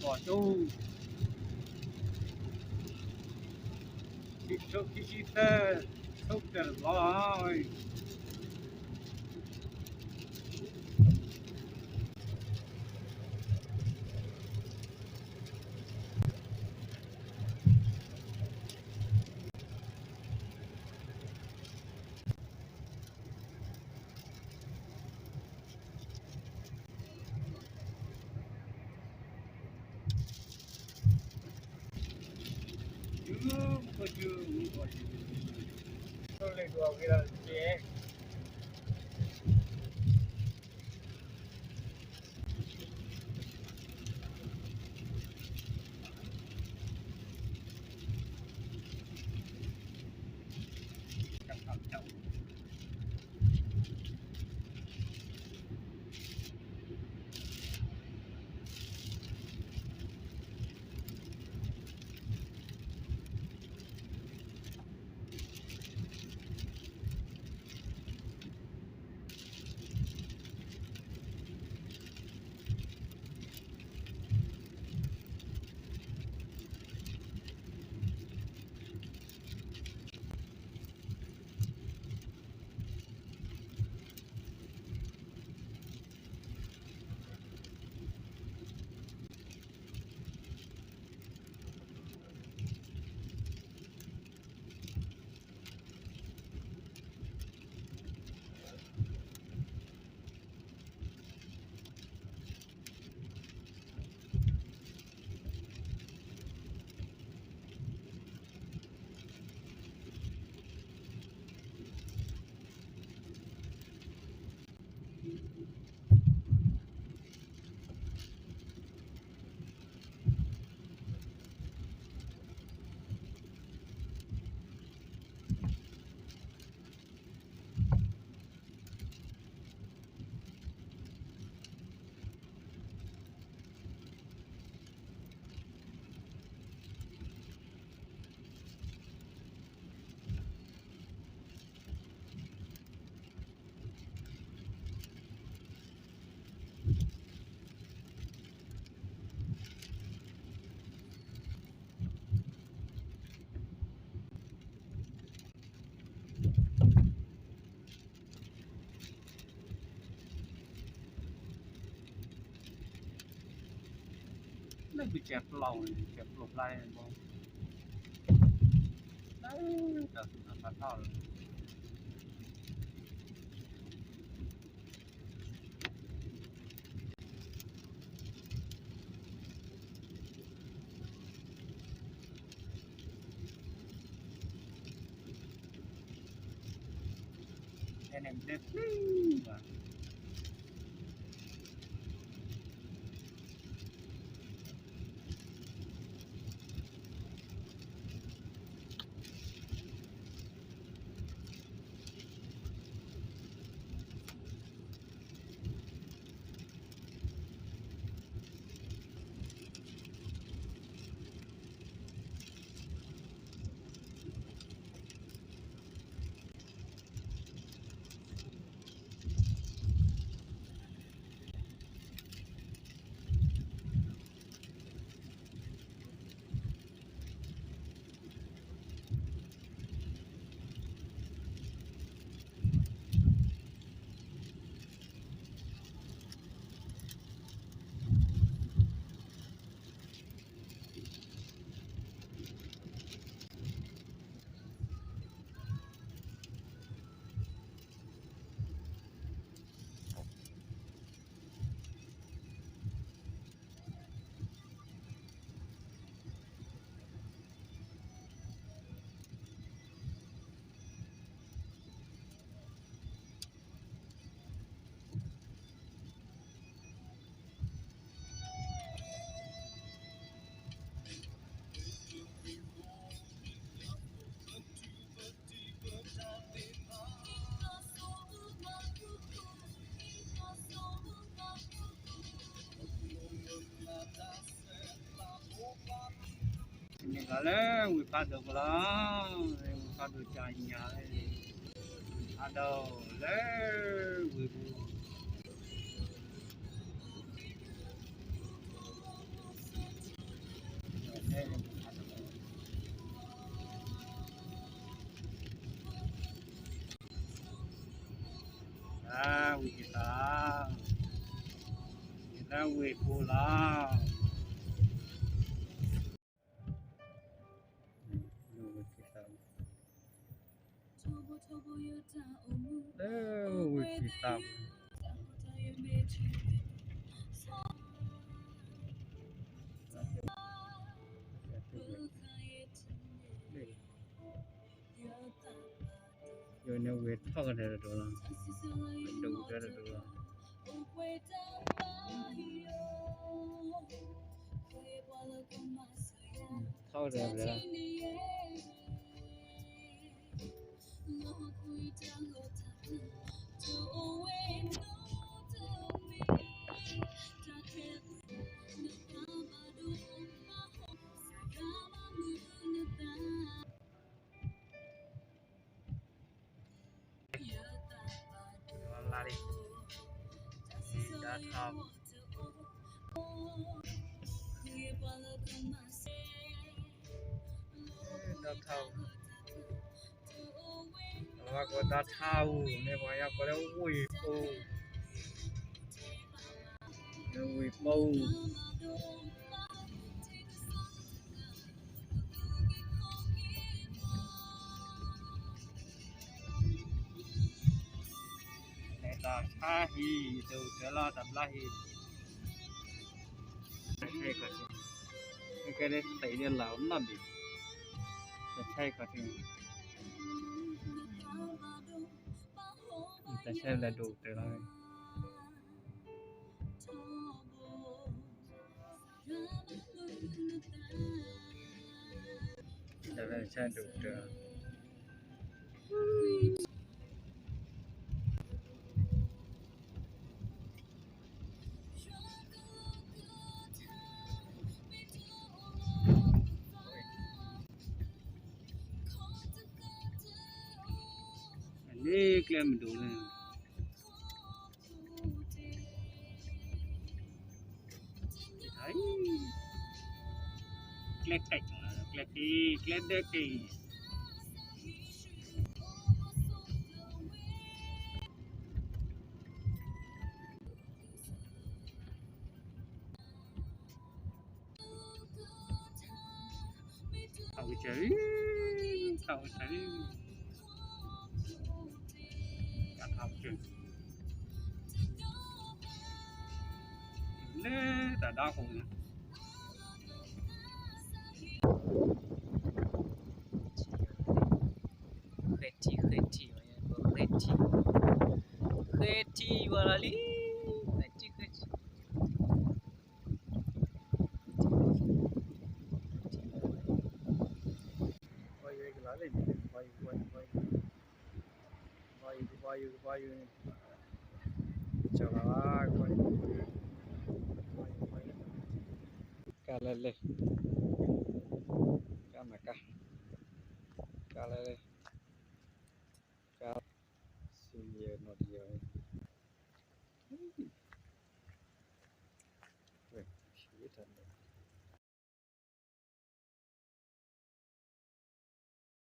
bỏ tu khi cho khi ta không cần lo chứ có chứ có chứ tôi lại đùa cái là chế chẳng hạn chẳng nó bị chẹp lòng chẹp lục lại không đấy giờ là phát thao nên em biết ini kali wika được lah wika được chanya ada le wibu Wikita, kita wikula. Wikita. Wikita. Yo ne wait talk there do la. Do there do la. Talk there la. Lari. Đã thao. Đã thao. Mà có đã thao nên mà ya có đâu ui po. Ui po. Ta tha hi đâu trở la tập la hi cái đấy thấy điên là mà bị sai cả thì ta xem là đủ trở lại ta là xem đủ trở đi kia mình đủ lên thấy click đi tàu cháy cả thao chừng lê đã đau khổ kheti wala li kheti quay cái lá lên quay chào là quay cá lên cá mà cá lên